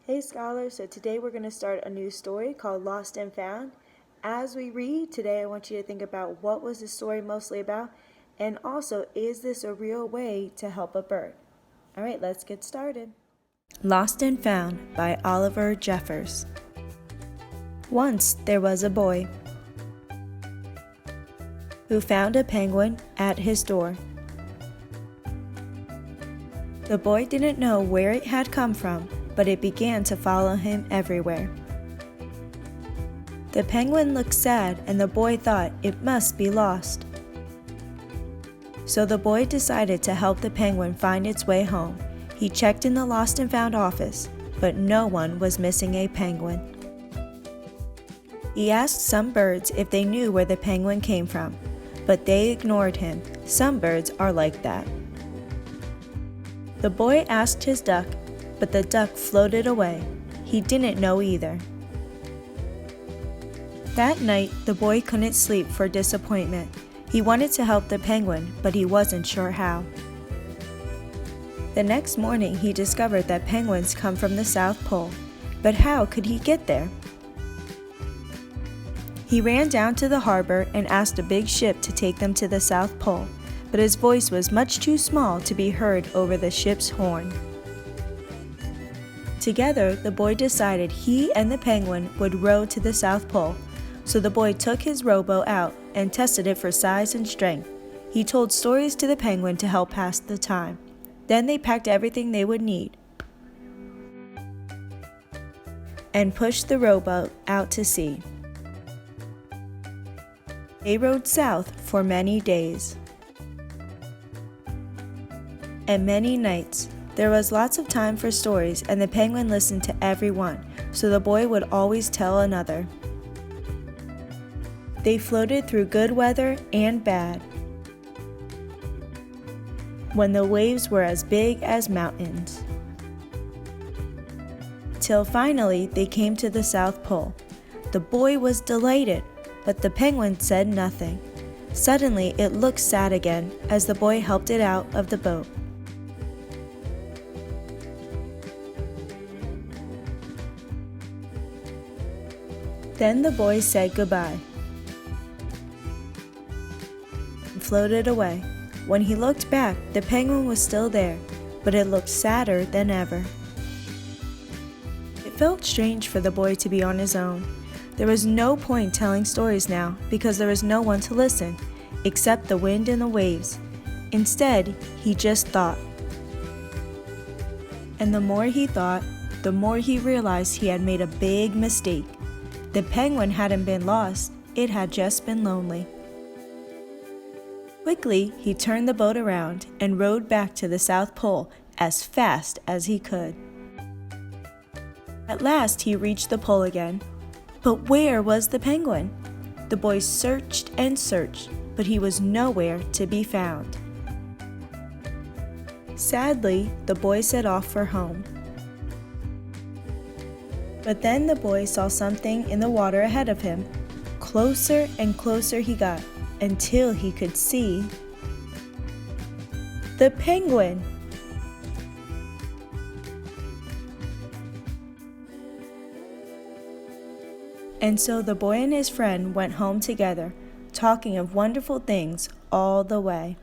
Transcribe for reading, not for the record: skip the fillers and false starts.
Hey scholars, so today we're going to start a new story called Lost and Found. As we read, today I want you to think about what was the story mostly about, and also, is this a real way to help a bird? Alright, let's get started. Lost and Found by Oliver Jeffers. Once there was a boy who found a penguin at his door. The boy didn't know where it had come from, but it began to follow him everywhere. The penguin looked sad, and the boy thought it must be lost. So the boy decided to help the penguin find its way home. He checked in the Lost and Found office, but no one was missing a penguin. He asked some birds if they knew where the penguin came from, but they ignored him. Some birds are like that. The boy asked his duck, but the duck floated away. He didn't know either. That night, the boy couldn't sleep for disappointment. He wanted to help the penguin, but he wasn't sure how. The next morning, he discovered that penguins come from the South Pole, but how could he get there? He ran down to the harbor and asked a big ship to take them to the South Pole, but his voice was much too small to be heard over the ship's horn. Together, the boy decided he and the penguin would row to the South Pole, so the boy took his rowboat out and tested it for size and strength. He told stories to the penguin to help pass the time. Then they packed everything they would need and pushed the rowboat out to sea. They rowed south for many days and many nights. There was lots of time for stories, and the penguin listened to every one, so the boy would always tell another. They floated through good weather and bad, when the waves were as big as mountains, till finally they came to the South Pole. The boy was delighted, but the penguin said nothing. Suddenly it looked sad again as the boy helped it out of the boat. Then the boy said goodbye and floated away. When he looked back, the penguin was still there, but it looked sadder than ever. It felt strange for the boy to be on his own. There was no point telling stories now because there was no one to listen, except the wind and the waves. Instead, he just thought. And the more he thought, the more he realized he had made a big mistake. The penguin hadn't been lost, it had just been lonely. Quickly, he turned the boat around and rowed back to the South Pole as fast as he could. At last, he reached the pole again. But where was the penguin? The boy searched and searched, but he was nowhere to be found. Sadly, the boy set off for home. But then the boy saw something in the water ahead of him. Closer and closer he got, until he could see the penguin. And so the boy and his friend went home together, talking of wonderful things all the way.